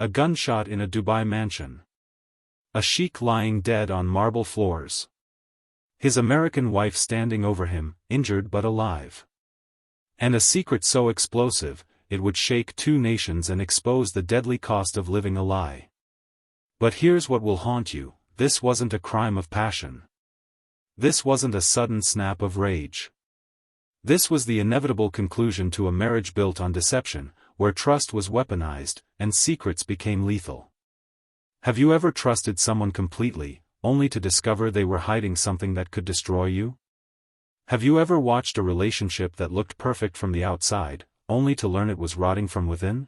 A gunshot in a Dubai mansion. A sheikh lying dead on marble floors. His American wife standing over him, injured but alive. And a secret so explosive, it would shake two nations and expose the deadly cost of living a lie. But here's what will haunt you: this wasn't a crime of passion. This wasn't a sudden snap of rage. This was the inevitable conclusion to a marriage built on deception, where trust was weaponized, and secrets became lethal. Have you ever trusted someone completely, only to discover they were hiding something that could destroy you? Have you ever watched a relationship that looked perfect from the outside, only to learn it was rotting from within?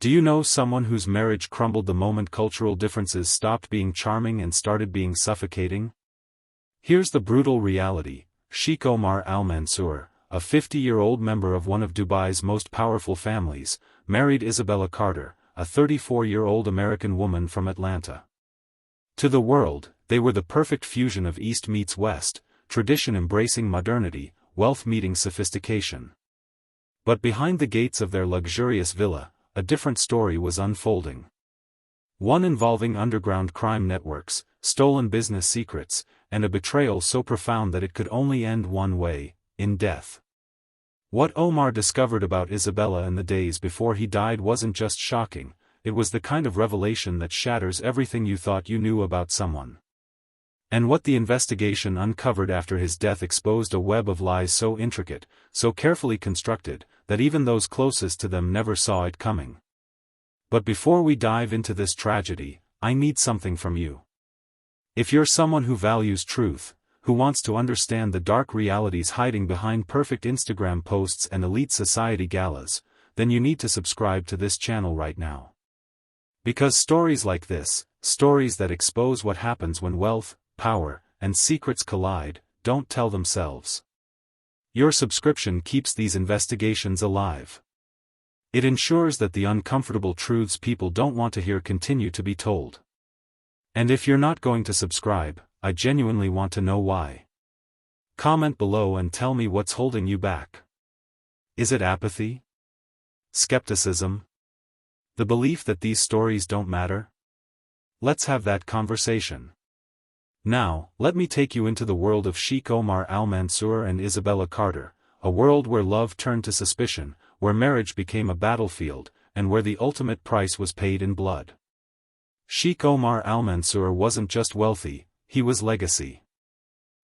Do you know someone whose marriage crumbled the moment cultural differences stopped being charming and started being suffocating? Here's the brutal reality. Sheikh Omar Al Mansour, a 50-year-old member of one of Dubai's most powerful families, married Isabella Carter, a 34-year-old American woman from Atlanta. To the world, they were the perfect fusion of East meets West, tradition embracing modernity, wealth meeting sophistication. But behind the gates of their luxurious villa, a different story was unfolding. One involving underground crime networks, stolen business secrets, and a betrayal so profound that it could only end one way: in death. What Omar discovered about Isabella in the days before he died wasn't just shocking, it was the kind of revelation that shatters everything you thought you knew about someone. And what the investigation uncovered after his death exposed a web of lies so intricate, so carefully constructed, that even those closest to them never saw it coming. But before we dive into this tragedy, I need something from you. If you're someone who values truth, who wants to understand the dark realities hiding behind perfect Instagram posts and elite society galas, then you need to subscribe to this channel right now. Because stories like this, stories that expose what happens when wealth, power, and secrets collide, don't tell themselves. Your subscription keeps these investigations alive. It ensures that the uncomfortable truths people don't want to hear continue to be told. And if you're not going to subscribe, I genuinely want to know why. Comment below and tell me what's holding you back. Is it apathy? Skepticism? The belief that these stories don't matter? Let's have that conversation. Now, let me take you into the world of Sheikh Omar Al Mansour and Isabella Carter, a world where love turned to suspicion, where marriage became a battlefield, and where the ultimate price was paid in blood. Sheikh Omar Al Mansour wasn't just wealthy, he was legacy.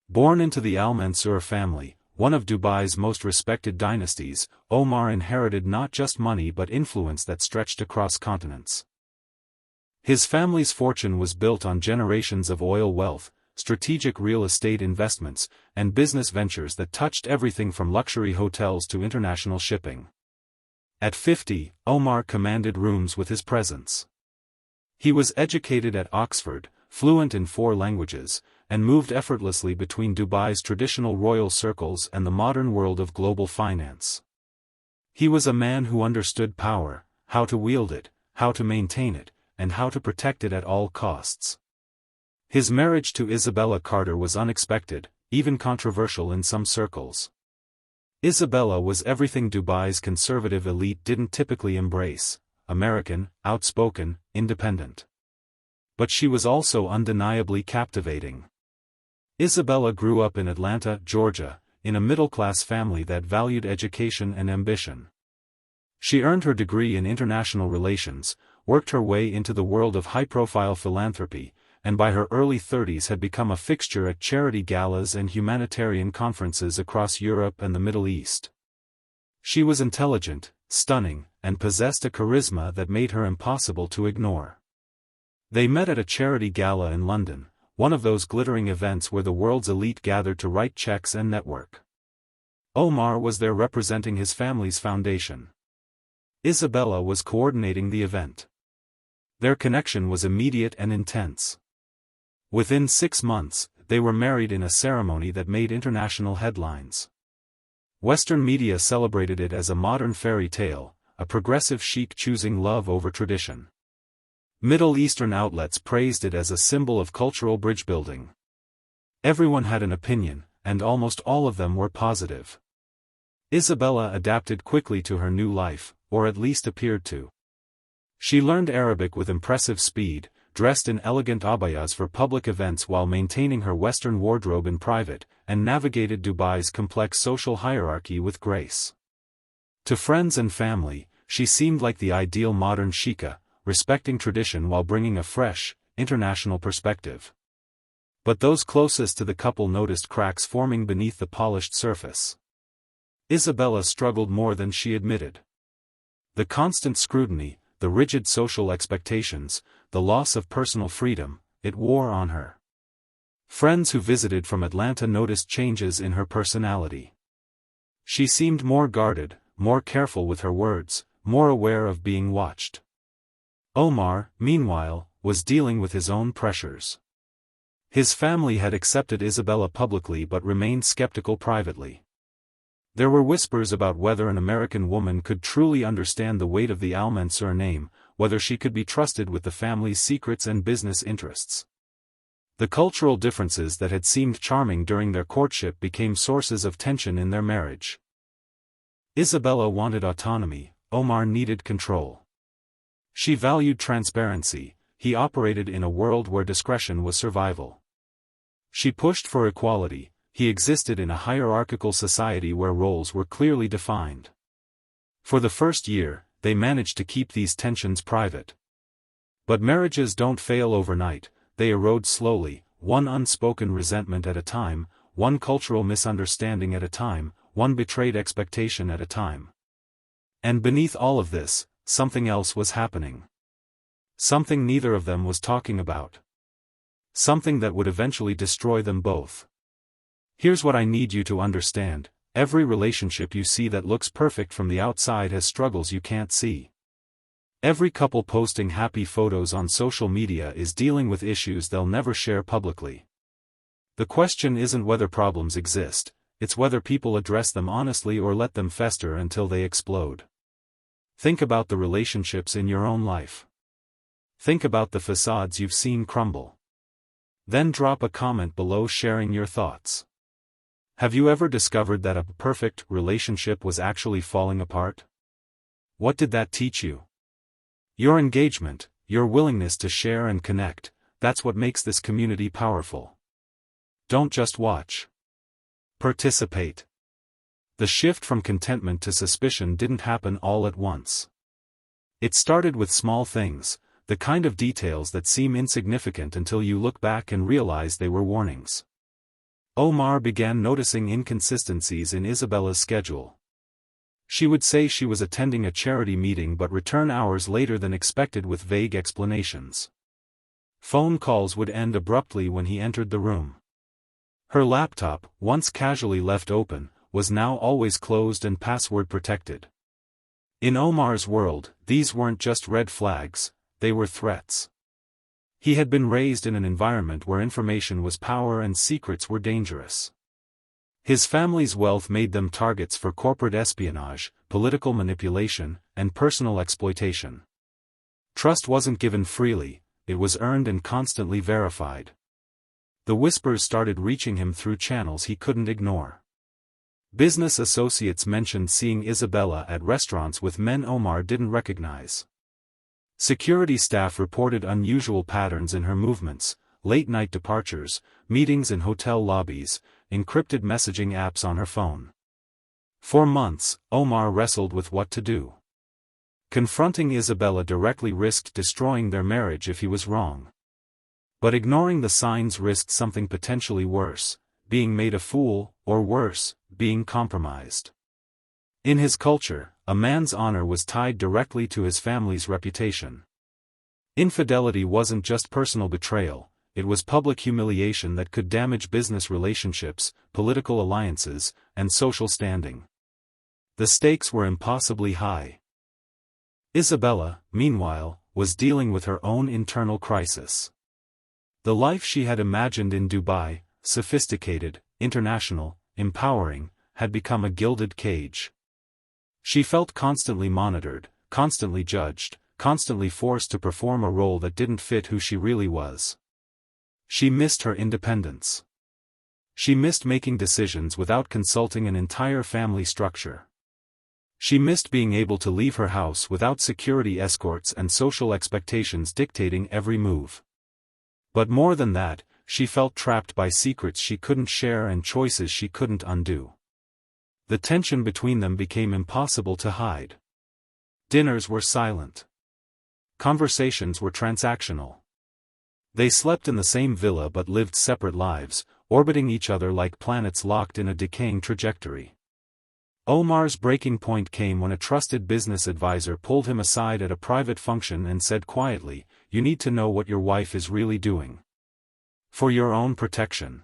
Born into the Al Mansour family, one of Dubai's most respected dynasties, Omar inherited not just money but influence that stretched across continents. His family's fortune was built on generations of oil wealth, strategic real estate investments, and business ventures that touched everything from luxury hotels to international shipping. At 50, Omar commanded rooms with his presence. He was educated at Oxford, fluent in 4 languages, and moved effortlessly between Dubai's traditional royal circles and the modern world of global finance. He was a man who understood power, how to wield it, how to maintain it, and how to protect it at all costs. His marriage to Isabella Carter was unexpected, even controversial in some circles. Isabella was everything Dubai's conservative elite didn't typically embrace: American, outspoken, independent. But she was also undeniably captivating. Isabella grew up in Atlanta, Georgia, in a middle-class family that valued education and ambition. She earned her degree in international relations, worked her way into the world of high-profile philanthropy, and by her early 30s had become a fixture at charity galas and humanitarian conferences across Europe and the Middle East. She was intelligent, stunning, and possessed a charisma that made her impossible to ignore. They met at a charity gala in London, one of those glittering events where the world's elite gathered to write checks and network. Omar was there representing his family's foundation. Isabella was coordinating the event. Their connection was immediate and intense. Within 6 months, they were married in a ceremony that made international headlines. Western media celebrated it as a modern fairy tale, a progressive sheikh choosing love over tradition. Middle Eastern outlets praised it as a symbol of cultural bridge building. Everyone had an opinion, and almost all of them were positive. Isabella adapted quickly to her new life, or at least appeared to. She learned Arabic with impressive speed, dressed in elegant abayas for public events while maintaining her Western wardrobe in private, and navigated Dubai's complex social hierarchy with grace. To friends and family, she seemed like the ideal modern sheikah, respecting tradition while bringing a fresh, international perspective. But those closest to the couple noticed cracks forming beneath the polished surface. Isabella struggled more than she admitted. The constant scrutiny, the rigid social expectations, the loss of personal freedom, it wore on her. Friends who visited from Atlanta noticed changes in her personality. She seemed more guarded, more careful with her words, more aware of being watched. Omar, meanwhile, was dealing with his own pressures. His family had accepted Isabella publicly but remained skeptical privately. There were whispers about whether an American woman could truly understand the weight of the Al Mansour name, whether she could be trusted with the family's secrets and business interests. The cultural differences that had seemed charming during their courtship became sources of tension in their marriage. Isabella wanted autonomy, Omar needed control. She valued transparency, he operated in a world where discretion was survival. She pushed for equality, he existed in a hierarchical society where roles were clearly defined. For the first year, they managed to keep these tensions private. But marriages don't fail overnight, they erode slowly, one unspoken resentment at a time, one cultural misunderstanding at a time, one betrayed expectation at a time. And beneath all of this, something else was happening. Something neither of them was talking about. Something that would eventually destroy them both. Here's what I need you to understand, every relationship you see that looks perfect from the outside has struggles you can't see. Every couple posting happy photos on social media is dealing with issues they'll never share publicly. The question isn't whether problems exist, it's whether people address them honestly or let them fester until they explode. Think about the relationships in your own life. Think about the facades you've seen crumble. Then drop a comment below sharing your thoughts. Have you ever discovered that a perfect relationship was actually falling apart? What did that teach you? Your engagement, your willingness to share and connect, that's what makes this community powerful. Don't just watch. Participate. The shift from contentment to suspicion didn't happen all at once. It started with small things, the kind of details that seem insignificant until you look back and realize they were warnings. Omar began noticing inconsistencies in Isabella's schedule. She would say she was attending a charity meeting but return hours later than expected with vague explanations. Phone calls would end abruptly when he entered the room. Her laptop, once casually left open, was now always closed and password protected. In Omar's world, these weren't just red flags, they were threats. He had been raised in an environment where information was power and secrets were dangerous. His family's wealth made them targets for corporate espionage, political manipulation, and personal exploitation. Trust wasn't given freely, it was earned and constantly verified. The whispers started reaching him through channels he couldn't ignore. Business associates mentioned seeing Isabella at restaurants with men Omar didn't recognize. Security staff reported unusual patterns in her movements, late-night departures, meetings in hotel lobbies, encrypted messaging apps on her phone. For months, Omar wrestled with what to do. Confronting Isabella directly risked destroying their marriage if he was wrong. But ignoring the signs risked something potentially worse, being made a fool, or worse, being compromised. In his culture, a man's honor was tied directly to his family's reputation. Infidelity wasn't just personal betrayal, it was public humiliation that could damage business relationships, political alliances, and social standing. The stakes were impossibly high. Isabella, meanwhile, was dealing with her own internal crisis. The life she had imagined in Dubai, sophisticated, international, empowering, had become a gilded cage. She felt constantly monitored, constantly judged, constantly forced to perform a role that didn't fit who she really was. She missed her independence. She missed making decisions without consulting an entire family structure. She missed being able to leave her house without security escorts and social expectations dictating every move. But more than that, she felt trapped by secrets she couldn't share and choices she couldn't undo. The tension between them became impossible to hide. Dinners were silent. Conversations were transactional. They slept in the same villa but lived separate lives, orbiting each other like planets locked in a decaying trajectory. Omar's breaking point came when a trusted business advisor pulled him aside at a private function and said quietly, "You need to know what your wife is really doing. For your own protection."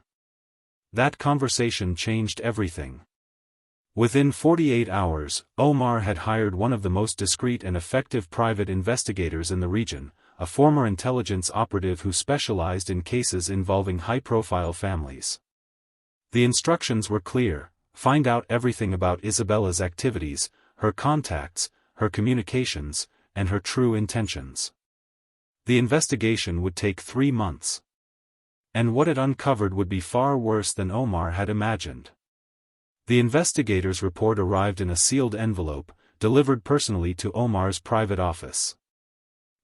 That conversation changed everything. Within 48 hours, Omar had hired one of the most discreet and effective private investigators in the region, a former intelligence operative who specialized in cases involving high-profile families. The instructions were clear: find out everything about Isabella's activities, her contacts, her communications, and her true intentions. The investigation would take 3 months. And what it uncovered would be far worse than Omar had imagined. The investigators' report arrived in a sealed envelope, delivered personally to Omar's private office.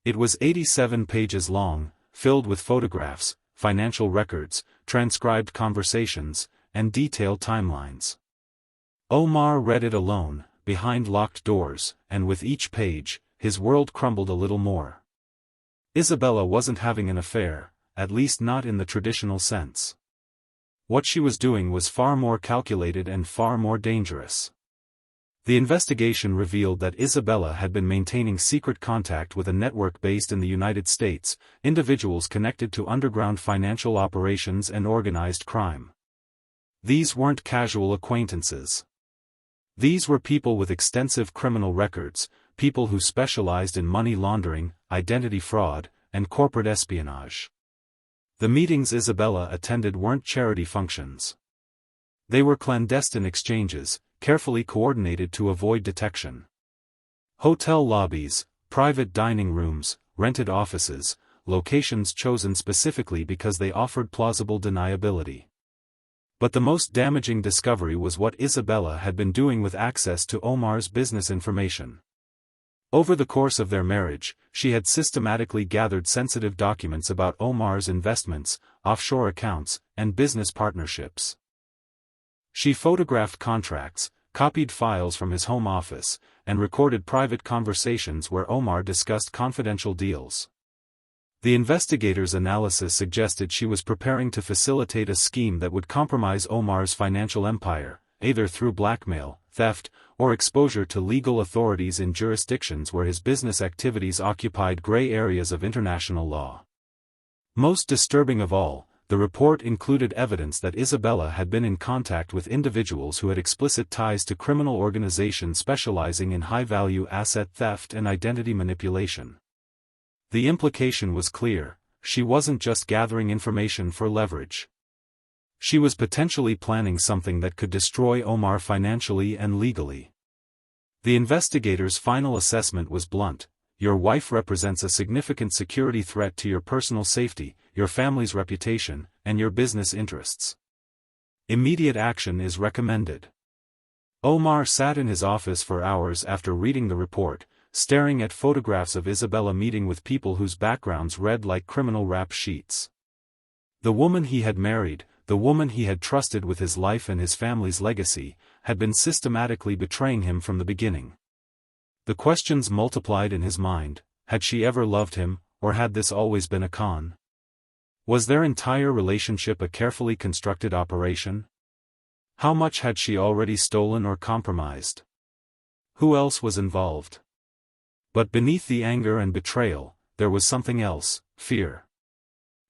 It was 87 pages long, filled with photographs, financial records, transcribed conversations, and detailed timelines. Omar read it alone, behind locked doors, and with each page, his world crumbled a little more. Isabella wasn't having an affair, at least not in the traditional sense. What she was doing was far more calculated and far more dangerous. The investigation revealed that Isabella had been maintaining secret contact with a network based in the United States, individuals connected to underground financial operations and organized crime. These weren't casual acquaintances. These were people with extensive criminal records, people who specialized in money laundering, identity fraud, and corporate espionage. The meetings Isabella attended weren't charity functions. They were clandestine exchanges, carefully coordinated to avoid detection. Hotel lobbies, private dining rooms, rented offices, locations chosen specifically because they offered plausible deniability. But the most damaging discovery was what Isabella had been doing with access to Omar's business information. Over the course of their marriage, she had systematically gathered sensitive documents about Omar's investments, offshore accounts, and business partnerships. She photographed contracts, copied files from his home office, and recorded private conversations where Omar discussed confidential deals. The investigators' analysis suggested she was preparing to facilitate a scheme that would compromise Omar's financial empire, either through blackmail, theft, or exposure to legal authorities in jurisdictions where his business activities occupied gray areas of international law. Most disturbing of all, the report included evidence that Isabella had been in contact with individuals who had explicit ties to criminal organizations specializing in high-value asset theft and identity manipulation. The implication was clear: she wasn't just gathering information for leverage. She was potentially planning something that could destroy Omar financially and legally. The investigators' final assessment was blunt: your wife represents a significant security threat to your personal safety, your family's reputation, and your business interests. Immediate action is recommended. Omar sat in his office for hours after reading the report, staring at photographs of Isabella meeting with people whose backgrounds read like criminal rap sheets. The woman he had married, the woman he had trusted with his life and his family's legacy, had been systematically betraying him from the beginning. The questions multiplied in his mind: had she ever loved him, or had this always been a con? Was their entire relationship a carefully constructed operation? How much had she already stolen or compromised? Who else was involved? But beneath the anger and betrayal, there was something else: fear.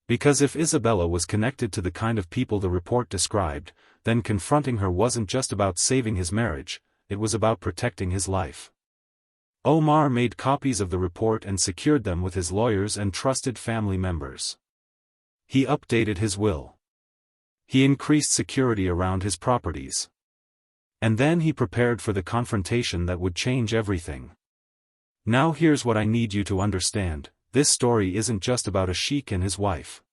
Because if Isabella was connected to the kind of people the report described, then confronting her wasn't just about saving his marriage, it was about protecting his life. Omar made copies of the report and secured them with his lawyers and trusted family members. He updated his will. He increased security around his properties. And then he prepared for the confrontation that would change everything. Now here's what I need you to understand: this story isn't just about a sheik and his wife.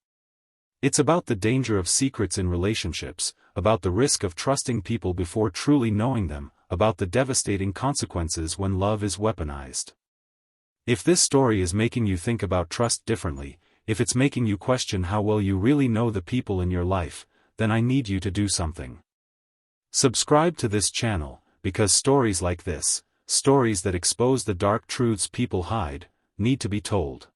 It's about the danger of secrets in relationships, about the risk of trusting people before truly knowing them, about the devastating consequences when love is weaponized. If this story is making you think about trust differently, if it's making you question how well you really know the people in your life, then I need you to do something. Subscribe to this channel, because stories like this, stories that expose the dark truths people hide, need to be told.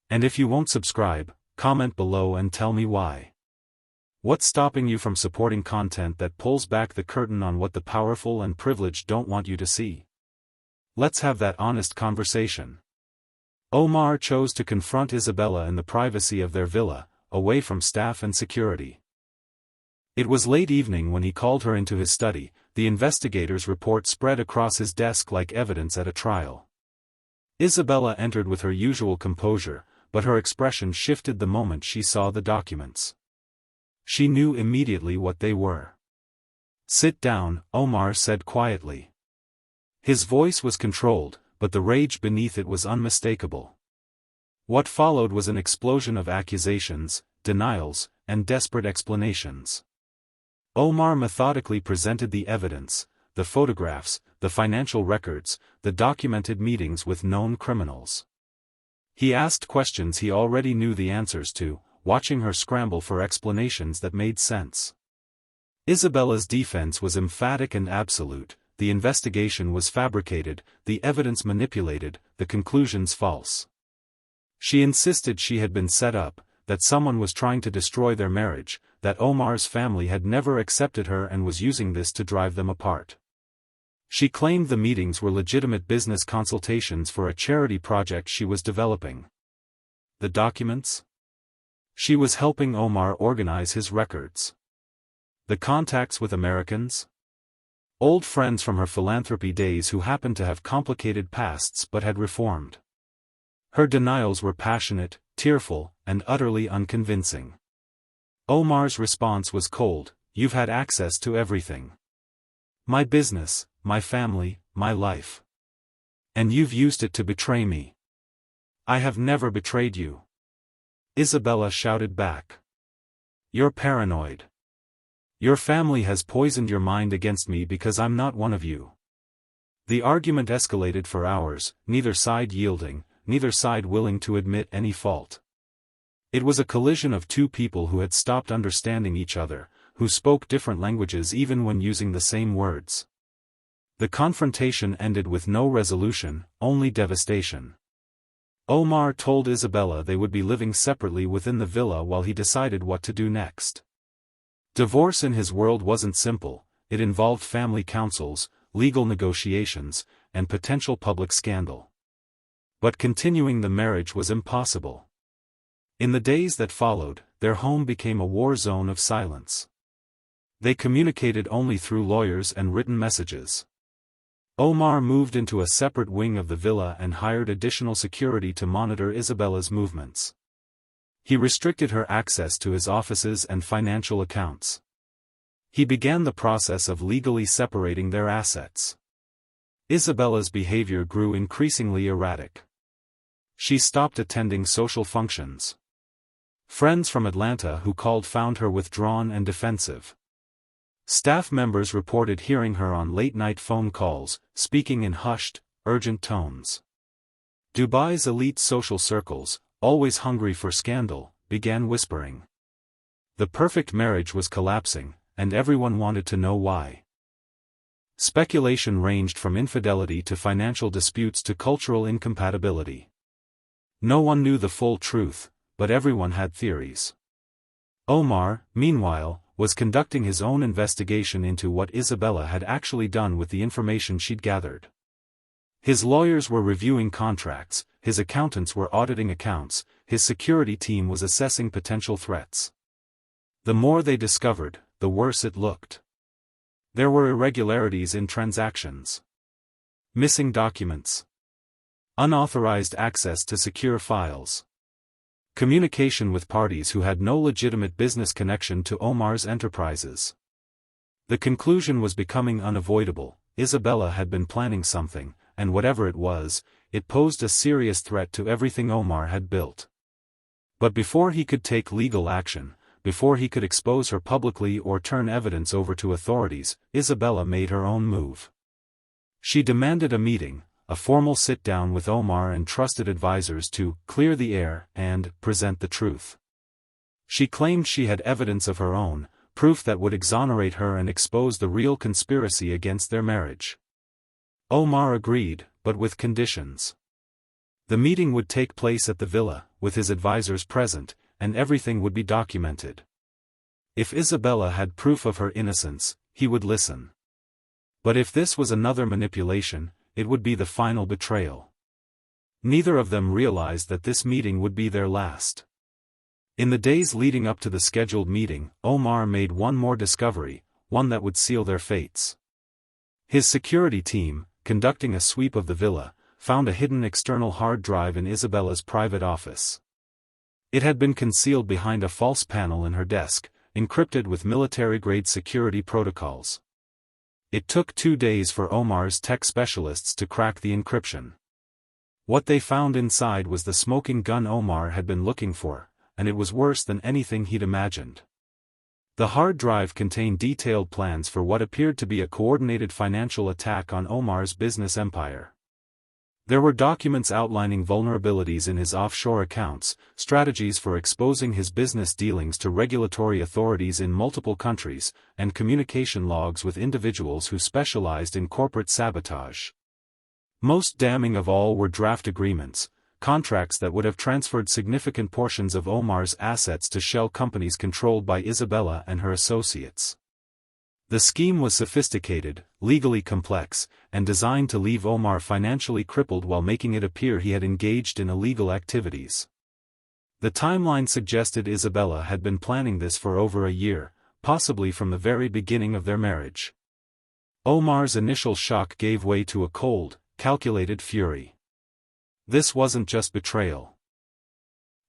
And if you won't subscribe, comment below and tell me why. What's stopping you from supporting content that pulls back the curtain on what the powerful and privileged don't want you to see? Let's have that honest conversation. Omar chose to confront Isabella in the privacy of their villa, away from staff and security. It was late evening when he called her into his study. The investigator's report spread across his desk like evidence at a trial. Isabella entered with her usual composure, but her expression shifted the moment she saw the documents. She knew immediately what they were. "Sit down," Omar said quietly. His voice was controlled, but the rage beneath it was unmistakable. What followed was an explosion of accusations, denials, and desperate explanations. Omar methodically presented the evidence, the photographs, the financial records, the documented meetings with known criminals. He asked questions he already knew the answers to, watching her scramble for explanations that made sense. Isabella's defense was emphatic and absolute: the investigation was fabricated, the evidence manipulated, the conclusions false. She insisted she had been set up, that someone was trying to destroy their marriage, that Omar's family had never accepted her and was using this to drive them apart. She claimed the meetings were legitimate business consultations for a charity project she was developing. The documents? She was helping Omar organize his records. The contacts with Americans? Old friends from her philanthropy days who happened to have complicated pasts but had reformed. Her denials were passionate, tearful, and utterly unconvincing. Omar's response was cold: "You've had access to everything. My business, my family, my life. And you've used it to betray me." "I have never betrayed you," Isabella shouted back. "You're paranoid. Your family has poisoned your mind against me because I'm not one of you." The argument escalated for hours, neither side yielding, neither side willing to admit any fault. It was a collision of two people who had stopped understanding each other, who spoke different languages even when using the same words. The confrontation ended with no resolution, only devastation. Omar told Isabella they would be living separately within the villa while he decided what to do next. Divorce in his world wasn't simple. It involved family councils, legal negotiations, and potential public scandal. But continuing the marriage was impossible. In the days that followed, their home became a war zone of silence. They communicated only through lawyers and written messages. Omar moved into a separate wing of the villa and hired additional security to monitor Isabella's movements. He restricted her access to his offices and financial accounts. He began the process of legally separating their assets. Isabella's behavior grew increasingly erratic. She stopped attending social functions. Friends from Atlanta who called found her withdrawn and defensive. Staff members reported hearing her on late-night phone calls, speaking in hushed, urgent tones. Dubai's elite social circles, always hungry for scandal, began whispering. The perfect marriage was collapsing, and everyone wanted to know why. Speculation ranged from infidelity to financial disputes to cultural incompatibility. No one knew the full truth, but everyone had theories. Omar, meanwhile, was conducting his own investigation into what Isabella had actually done with the information she'd gathered. His lawyers were reviewing contracts, his accountants were auditing accounts, his security team was assessing potential threats. The more they discovered, the worse it looked. There were irregularities in transactions. Missing documents. Unauthorized access to secure files. Communication with parties who had no legitimate business connection to Omar's enterprises. The conclusion was becoming unavoidable: Isabella had been planning something, and whatever it was, it posed a serious threat to everything Omar had built. But before he could take legal action, before he could expose her publicly or turn evidence over to authorities, Isabella made her own move. She demanded a meeting, a formal sit-down with Omar and trusted advisors to clear the air and present the truth. She claimed she had evidence of her own, proof that would exonerate her and expose the real conspiracy against their marriage. Omar agreed, but with conditions. The meeting would take place at the villa, with his advisors present, and everything would be documented. If Isabella had proof of her innocence, he would listen. But if this was another manipulation, it would be the final betrayal. Neither of them realized that this meeting would be their last. In the days leading up to the scheduled meeting, Omar made one more discovery, one that would seal their fates. His security team, conducting a sweep of the villa, found a hidden external hard drive in Isabella's private office. It had been concealed behind a false panel in her desk, encrypted with military-grade security protocols. It took 2 days for Omar's tech specialists to crack the encryption. What they found inside was the smoking gun Omar had been looking for, and it was worse than anything he'd imagined. The hard drive contained detailed plans for what appeared to be a coordinated financial attack on Omar's business empire. There were documents outlining vulnerabilities in his offshore accounts, strategies for exposing his business dealings to regulatory authorities in multiple countries, and communication logs with individuals who specialized in corporate sabotage. Most damning of all were draft agreements, contracts that would have transferred significant portions of Omar's assets to shell companies controlled by Isabella and her associates. The scheme was sophisticated, legally complex, and designed to leave Omar financially crippled while making it appear he had engaged in illegal activities. The timeline suggested Isabella had been planning this for over a year, possibly from the very beginning of their marriage. Omar's initial shock gave way to a cold, calculated fury. This wasn't just betrayal.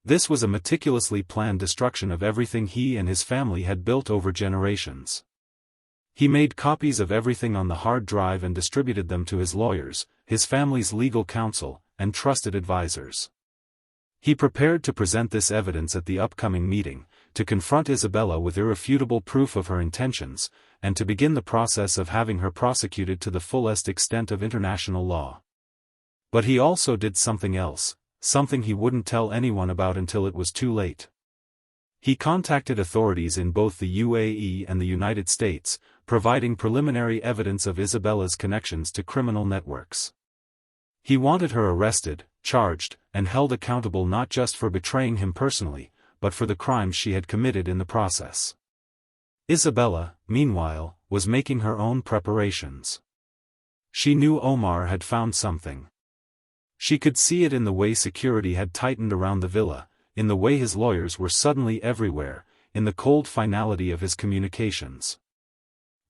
This was a meticulously planned destruction of everything he and his family had built over generations. He made copies of everything on the hard drive and distributed them to his lawyers, his family's legal counsel, and trusted advisors. He prepared to present this evidence at the upcoming meeting, to confront Isabella with irrefutable proof of her intentions, and to begin the process of having her prosecuted to the fullest extent of international law. But he also did something else, something he wouldn't tell anyone about until it was too late. He contacted authorities in both the UAE and the United States, providing preliminary evidence of Isabella's connections to criminal networks. He wanted her arrested, charged, and held accountable not just for betraying him personally, but for the crimes she had committed in the process. Isabella, meanwhile, was making her own preparations. She knew Omar had found something. She could see it in the way security had tightened around the villa, in the way his lawyers were suddenly everywhere, in the cold finality of his communications.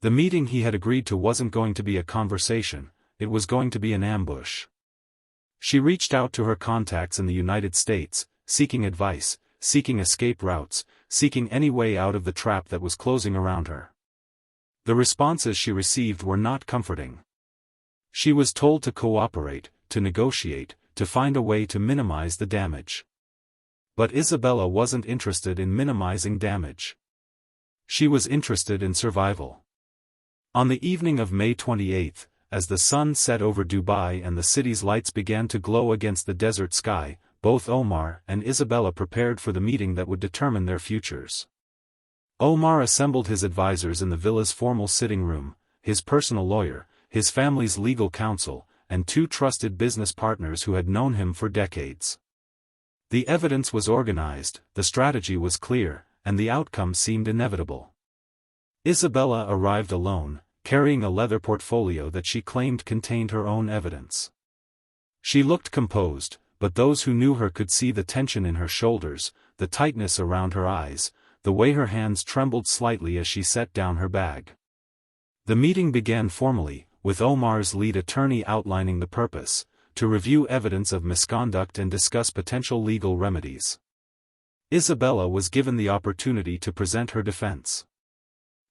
The meeting he had agreed to wasn't going to be a conversation, it was going to be an ambush. She reached out to her contacts in the United States, seeking advice, seeking escape routes, seeking any way out of the trap that was closing around her. The responses she received were not comforting. She was told to cooperate, to negotiate, to find a way to minimize the damage. But Isabella wasn't interested in minimizing damage. She was interested in survival. On the evening of May 28, as the sun set over Dubai and the city's lights began to glow against the desert sky, both Omar and Isabella prepared for the meeting that would determine their futures. Omar assembled his advisors in the villa's formal sitting room, his personal lawyer, his family's legal counsel, and 2 trusted business partners who had known him for decades. The evidence was organized, the strategy was clear, and the outcome seemed inevitable. Isabella arrived alone, carrying a leather portfolio that she claimed contained her own evidence. She looked composed, but those who knew her could see the tension in her shoulders, the tightness around her eyes, the way her hands trembled slightly as she set down her bag. The meeting began formally, with Omar's lead attorney outlining the purpose, to review evidence of misconduct and discuss potential legal remedies. Isabella was given the opportunity to present her defense.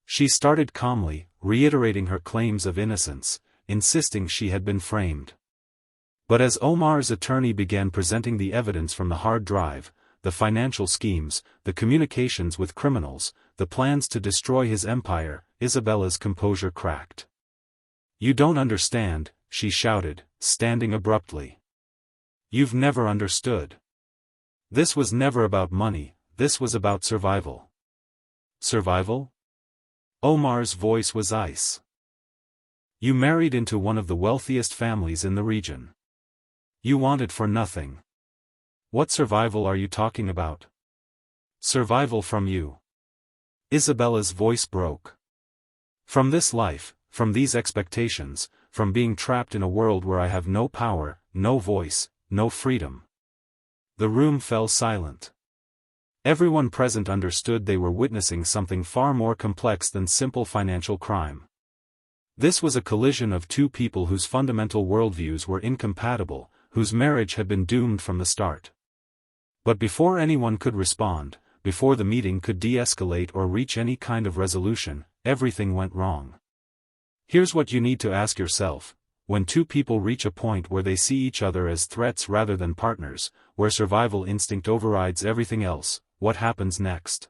She started calmly, reiterating her claims of innocence, insisting she had been framed. But as Omar's attorney began presenting the evidence from the hard drive, the financial schemes, the communications with criminals, the plans to destroy his empire, Isabella's composure cracked. "You don't understand," she shouted, standing abruptly. "You've never understood. This was never about money, this was about survival." "Survival?" Omar's voice was ice. "You married into one of the wealthiest families in the region. You wanted for nothing. What survival are you talking about?" "Survival from you." Isabella's voice broke. "From this life, from these expectations, from being trapped in a world where I have no power, no voice, no freedom." The room fell silent. Everyone present understood they were witnessing something far more complex than simple financial crime. This was a collision of two people whose fundamental worldviews were incompatible, whose marriage had been doomed from the start. But before anyone could respond, before the meeting could de-escalate or reach any kind of resolution, everything went wrong. Here's what you need to ask yourself: when two people reach a point where they see each other as threats rather than partners, where survival instinct overrides everything else, what happens next?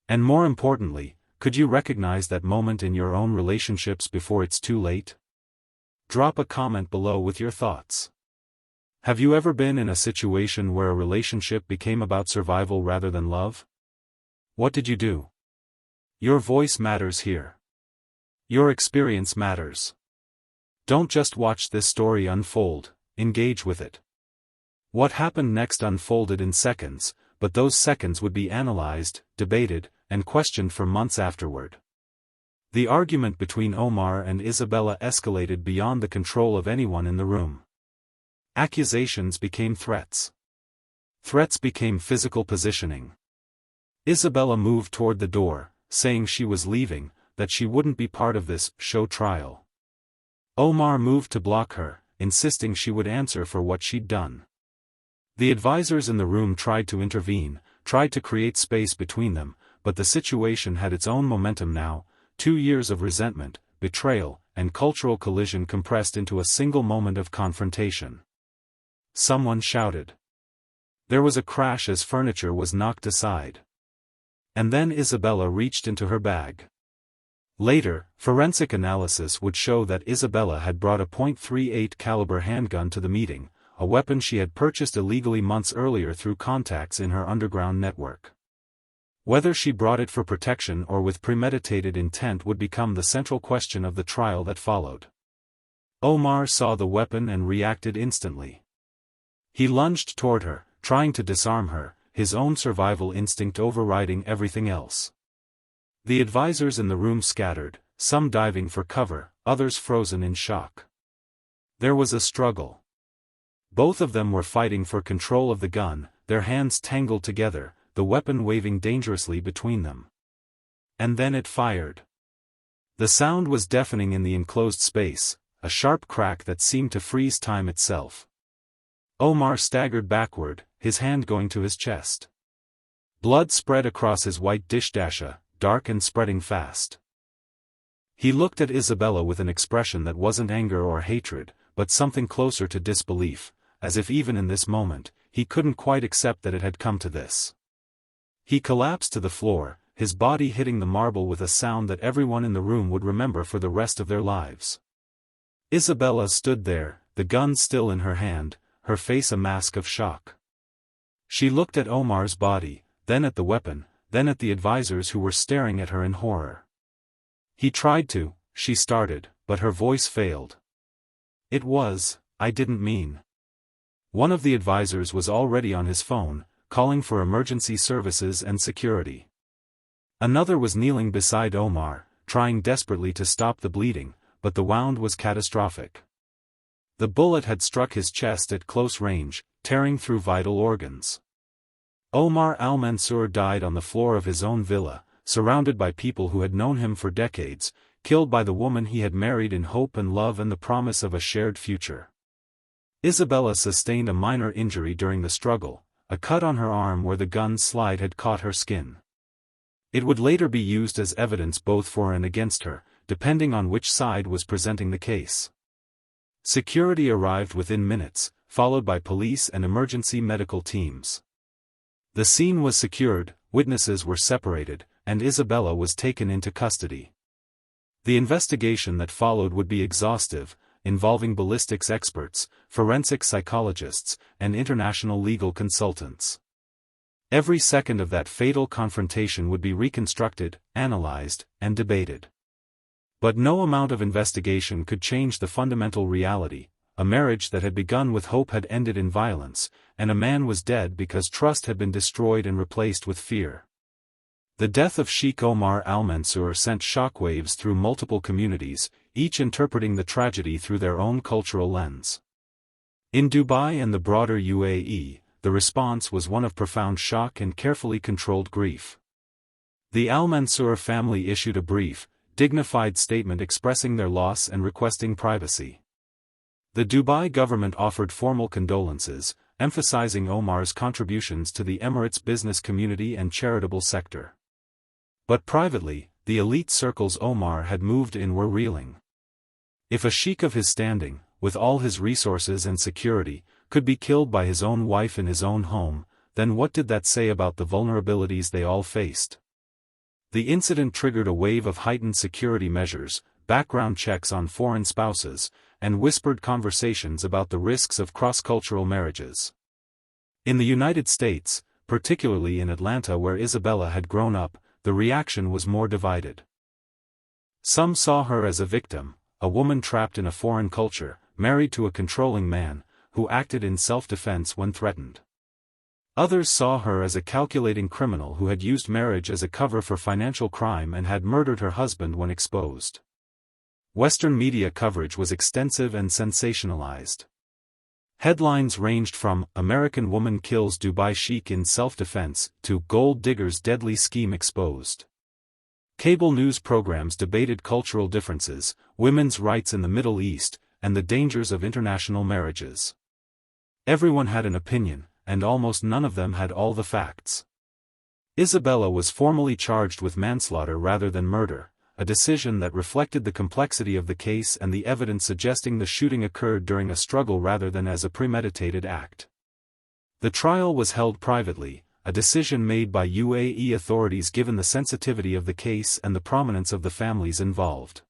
And more importantly, could you recognize that moment in your own relationships before it's too late? Drop a comment below with your thoughts. Have you ever been in a situation where a relationship became about survival rather than love? What did you do? Your voice matters here. Your experience matters. Don't just watch this story unfold, engage with it. What happened next unfolded in seconds, but those seconds would be analyzed, debated, and questioned for months afterward. The argument between Omar and Isabella escalated beyond the control of anyone in the room. Accusations became threats. Threats became physical positioning. Isabella moved toward the door, saying she was leaving, that she wouldn't be part of this show trial. Omar moved to block her, insisting she would answer for what she'd done. The advisors in the room tried to intervene, tried to create space between them, but the situation had its own momentum now, 2 years of resentment, betrayal, and cultural collision compressed into a single moment of confrontation. Someone shouted. There was a crash as furniture was knocked aside. And then Isabella reached into her bag. Later, forensic analysis would show that Isabella had brought a .38 caliber handgun to the meeting, a weapon she had purchased illegally months earlier through contacts in her underground network. Whether she brought it for protection or with premeditated intent would become the central question of the trial that followed. Omar saw the weapon and reacted instantly. He lunged toward her, trying to disarm her, his own survival instinct overriding everything else. The advisors in the room scattered, some diving for cover, others frozen in shock. There was a struggle. Both of them were fighting for control of the gun, their hands tangled together, the weapon waving dangerously between them. And then it fired. The sound was deafening in the enclosed space, a sharp crack that seemed to freeze time itself. Omar staggered backward, his hand going to his chest. Blood spread across his white dishdasha, dark and spreading fast. He looked at Isabella with an expression that wasn't anger or hatred, but something closer to disbelief, as if even in this moment, he couldn't quite accept that it had come to this. He collapsed to the floor, his body hitting the marble with a sound that everyone in the room would remember for the rest of their lives. Isabella stood there, the gun still in her hand, her face a mask of shock. She looked at Omar's body, then at the weapon, then at the advisors who were staring at her in horror. He tried to, she started, but her voice failed. I didn't mean. One of the advisors was already on his phone, calling for emergency services and security. Another was kneeling beside Omar, trying desperately to stop the bleeding, but the wound was catastrophic. The bullet had struck his chest at close range, tearing through vital organs. Omar al-Mansur died on the floor of his own villa, surrounded by people who had known him for decades, killed by the woman he had married in hope and love and the promise of a shared future. Isabella sustained a minor injury during the struggle, a cut on her arm where the gun's slide had caught her skin. It would later be used as evidence both for and against her, depending on which side was presenting the case. Security arrived within minutes, followed by police and emergency medical teams. The scene was secured, witnesses were separated, and Isabella was taken into custody. The investigation that followed would be exhaustive, involving ballistics experts, forensic psychologists, and international legal consultants. Every second of that fatal confrontation would be reconstructed, analyzed, and debated. But no amount of investigation could change the fundamental reality: a marriage that had begun with hope had ended in violence, and a man was dead because trust had been destroyed and replaced with fear. The death of Sheikh Omar al-Mansur sent shockwaves through multiple communities, each interpreting the tragedy through their own cultural lens. In Dubai and the broader UAE, the response was one of profound shock and carefully controlled grief. The al-Mansur family issued a brief, dignified statement expressing their loss and requesting privacy. The Dubai government offered formal condolences, emphasizing Omar's contributions to the Emirates' business community and charitable sector. But privately, the elite circles Omar had moved in were reeling. If a sheikh of his standing, with all his resources and security, could be killed by his own wife in his own home, then what did that say about the vulnerabilities they all faced? The incident triggered a wave of heightened security measures, background checks on foreign spouses, and whispered conversations about the risks of cross-cultural marriages. In the United States, particularly in Atlanta where Isabella had grown up, the reaction was more divided. Some saw her as a victim, a woman trapped in a foreign culture, married to a controlling man, who acted in self-defense when threatened. Others saw her as a calculating criminal who had used marriage as a cover for financial crime and had murdered her husband when exposed. Western media coverage was extensive and sensationalized. Headlines ranged from "American Woman Kills Dubai Sheikh in Self-Defense" to "Gold Digger's Deadly Scheme Exposed." Cable news programs debated cultural differences, women's rights in the Middle East, and the dangers of international marriages. Everyone had an opinion, and almost none of them had all the facts. Isabella was formally charged with manslaughter rather than murder, a decision that reflected the complexity of the case and the evidence suggesting the shooting occurred during a struggle rather than as a premeditated act. The trial was held privately, a decision made by UAE authorities given the sensitivity of the case and the prominence of the families involved.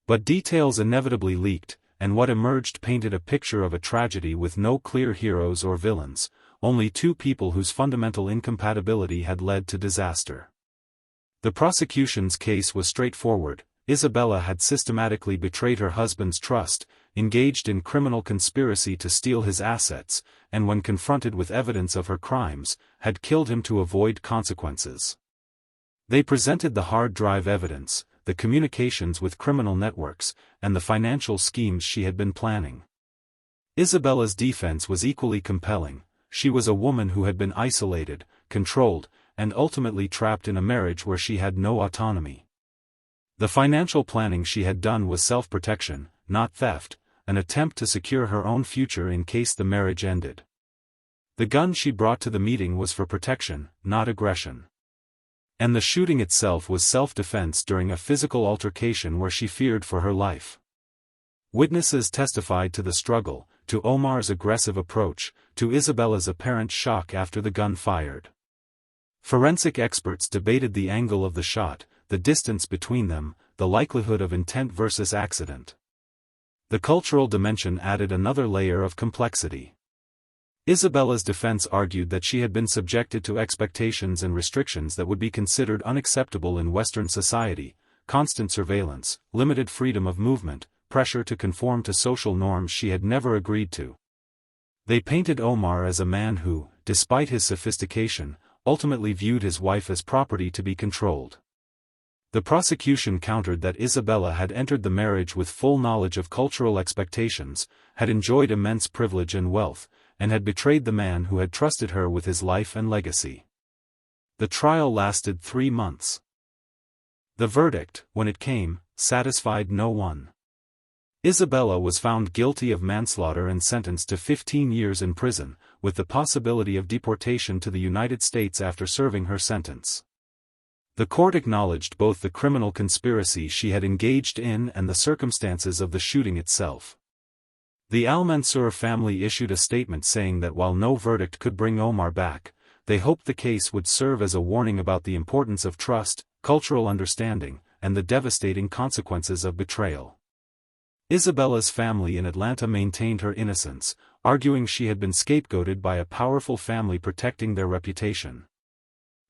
But details inevitably leaked, and what emerged painted a picture of a tragedy with no clear heroes or villains, only two people whose fundamental incompatibility had led to disaster. The prosecution's case was straightforward: Isabella had systematically betrayed her husband's trust, engaged in criminal conspiracy to steal his assets, and when confronted with evidence of her crimes, had killed him to avoid consequences. They presented the hard drive evidence, the communications with criminal networks, and the financial schemes she had been planning. Isabella's defense was equally compelling: she was a woman who had been isolated, controlled, and ultimately trapped in a marriage where she had no autonomy. The financial planning she had done was self-protection, not theft, an attempt to secure her own future in case the marriage ended. The gun she brought to the meeting was for protection, not aggression. And the shooting itself was self-defense during a physical altercation where she feared for her life. Witnesses testified to the struggle, to Omar's aggressive approach, to Isabella's apparent shock after the gun fired. Forensic experts debated the angle of the shot, the distance between them, the likelihood of intent versus accident. The cultural dimension added another layer of complexity. Isabella's defense argued that she had been subjected to expectations and restrictions that would be considered unacceptable in Western society: constant surveillance, limited freedom of movement, pressure to conform to social norms she had never agreed to. They painted Omar as a man who, despite his sophistication, ultimately viewed his wife as property to be controlled. The prosecution countered that Isabella had entered the marriage with full knowledge of cultural expectations, had enjoyed immense privilege and wealth, and had betrayed the man who had trusted her with his life and legacy. The trial lasted 3 months. The verdict, when it came, satisfied no one. Isabella was found guilty of manslaughter and sentenced to 15 years in prison, with the possibility of deportation to the United States after serving her sentence. The court acknowledged both the criminal conspiracy she had engaged in and the circumstances of the shooting itself. The Al-Mansur family issued a statement saying that while no verdict could bring Omar back, they hoped the case would serve as a warning about the importance of trust, cultural understanding, and the devastating consequences of betrayal. Isabella's family in Atlanta maintained her innocence, arguing she had been scapegoated by a powerful family protecting their reputation.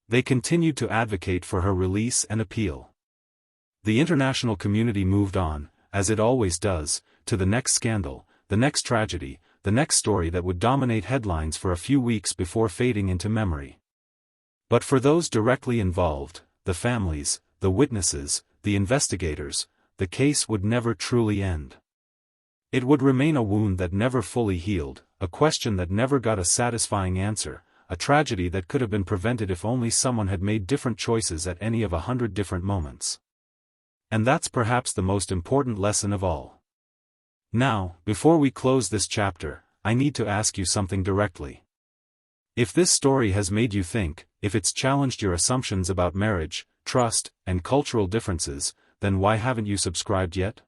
They continued to advocate for her release and appeal. The international community moved on, as it always does, to the next scandal, the next tragedy, the next story that would dominate headlines for a few weeks before fading into memory. But for those directly involved, the families, the witnesses, the investigators, the case would never truly end. It would remain a wound that never fully healed, a question that never got a satisfying answer, a tragedy that could have been prevented if only someone had made different choices at any of 100 different moments. And that's perhaps the most important lesson of all. Now, before we close this chapter, I need to ask you something directly. If this story has made you think, if it's challenged your assumptions about marriage, trust, and cultural differences, then why haven't you subscribed yet?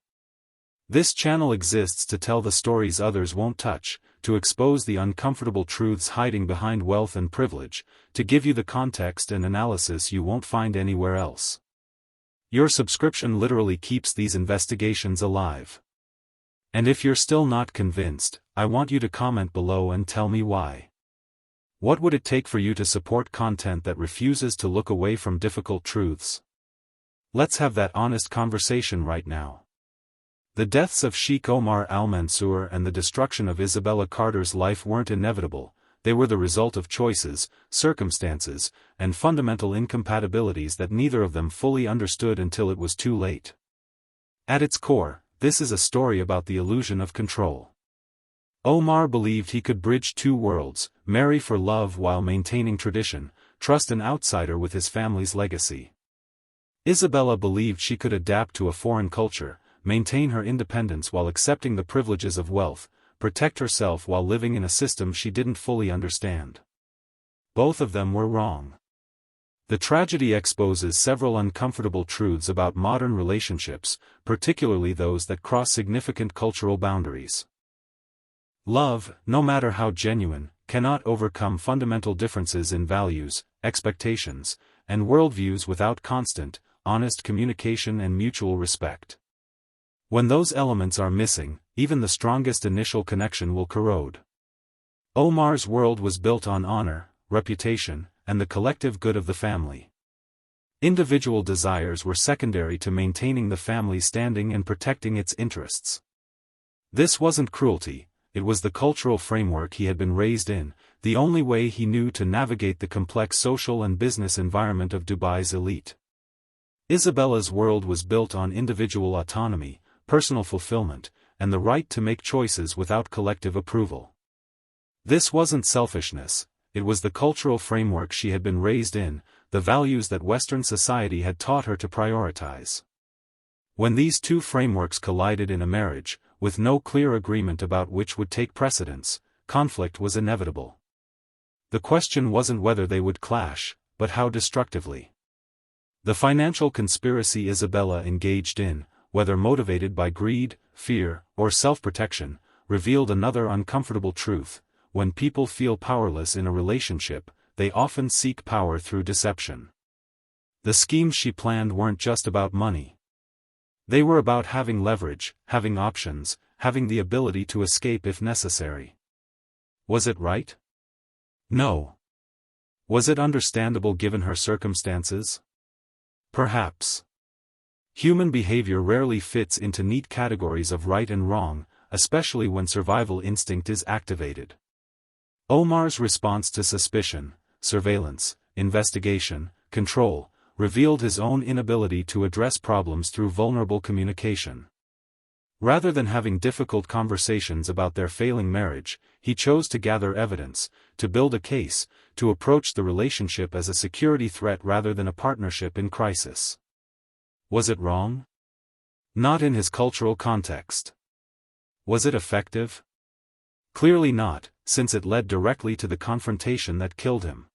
This channel exists to tell the stories others won't touch, to expose the uncomfortable truths hiding behind wealth and privilege, to give you the context and analysis you won't find anywhere else. Your subscription literally keeps these investigations alive. And if you're still not convinced, I want you to comment below and tell me why. What would it take for you to support content that refuses to look away from difficult truths? Let's have that honest conversation right now. The deaths of Sheikh Omar al-Mansour and the destruction of Isabella Carter's life weren't inevitable, they were the result of choices, circumstances, and fundamental incompatibilities that neither of them fully understood until it was too late. At its core, this is a story about the illusion of control. Omar believed he could bridge two worlds, marry for love while maintaining tradition, trust an outsider with his family's legacy. Isabella believed she could adapt to a foreign culture, maintain her independence while accepting the privileges of wealth, protect herself while living in a system she didn't fully understand. Both of them were wrong. The tragedy exposes several uncomfortable truths about modern relationships, particularly those that cross significant cultural boundaries. Love, no matter how genuine, cannot overcome fundamental differences in values, expectations, and worldviews without constant, honest communication and mutual respect. When those elements are missing, even the strongest initial connection will corrode. Omar's world was built on honor, reputation, and the collective good of the family. Individual desires were secondary to maintaining the family's standing and protecting its interests. This wasn't cruelty, it was the cultural framework he had been raised in, the only way he knew to navigate the complex social and business environment of Dubai's elite. Isabella's world was built on individual autonomy, personal fulfillment, and the right to make choices without collective approval. This wasn't selfishness, it was the cultural framework she had been raised in, the values that Western society had taught her to prioritize. When these two frameworks collided in a marriage, with no clear agreement about which would take precedence, conflict was inevitable. The question wasn't whether they would clash, but how destructively. The financial conspiracy Isabella engaged in, whether motivated by greed, fear, or self-protection, revealed another uncomfortable truth: when people feel powerless in a relationship, they often seek power through deception. The schemes she planned weren't just about money. They were about having leverage, having options, having the ability to escape if necessary. Was it right? No. Was it understandable given her circumstances? Perhaps. Human behavior rarely fits into neat categories of right and wrong, especially when survival instinct is activated. Omar's response to suspicion, surveillance, investigation, control, revealed his own inability to address problems through vulnerable communication. Rather than having difficult conversations about their failing marriage, he chose to gather evidence, to build a case, to approach the relationship as a security threat rather than a partnership in crisis. Was it wrong? Not in his cultural context. Was it effective? Clearly not, since it led directly to the confrontation that killed him.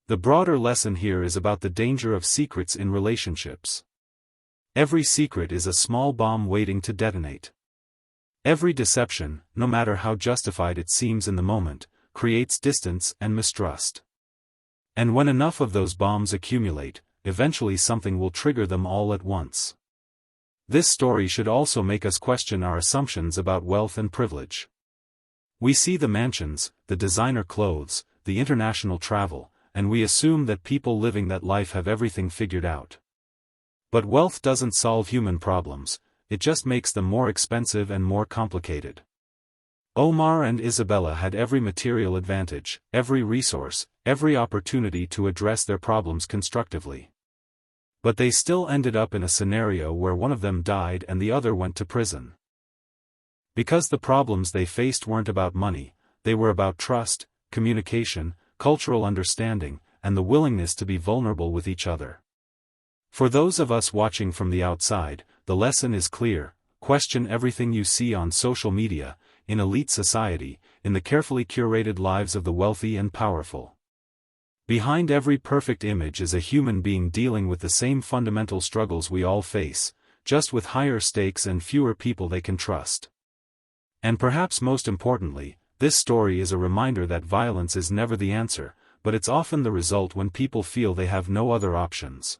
The broader lesson here is about the danger of secrets in relationships. Every secret is a small bomb waiting to detonate. Every deception, no matter how justified it seems in the moment, creates distance and mistrust. And when enough of those bombs accumulate, eventually something will trigger them all at once. This story should also make us question our assumptions about wealth and privilege. We see the mansions, the designer clothes, the international travel, and we assume that people living that life have everything figured out. But wealth doesn't solve human problems, it just makes them more expensive and more complicated. Omar and Isabella had every material advantage, every resource, every opportunity to address their problems constructively. But they still ended up in a scenario where one of them died and the other went to prison. Because the problems they faced weren't about money, they were about trust, communication, cultural understanding, and the willingness to be vulnerable with each other. For those of us watching from the outside, the lesson is clear: question everything you see on social media, in elite society, in the carefully curated lives of the wealthy and powerful. Behind every perfect image is a human being dealing with the same fundamental struggles we all face, just with higher stakes and fewer people they can trust. And perhaps most importantly, this story is a reminder that violence is never the answer, but it's often the result when people feel they have no other options.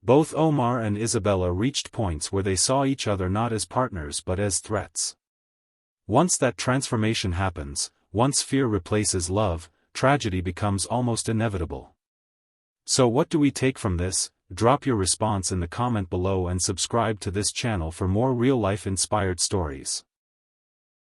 Both Omar and Isabella reached points where they saw each other not as partners but as threats. Once that transformation happens, once fear replaces love, tragedy becomes almost inevitable. So what do we take from this? Drop your response in the comment below and subscribe to this channel for more real-life inspired stories.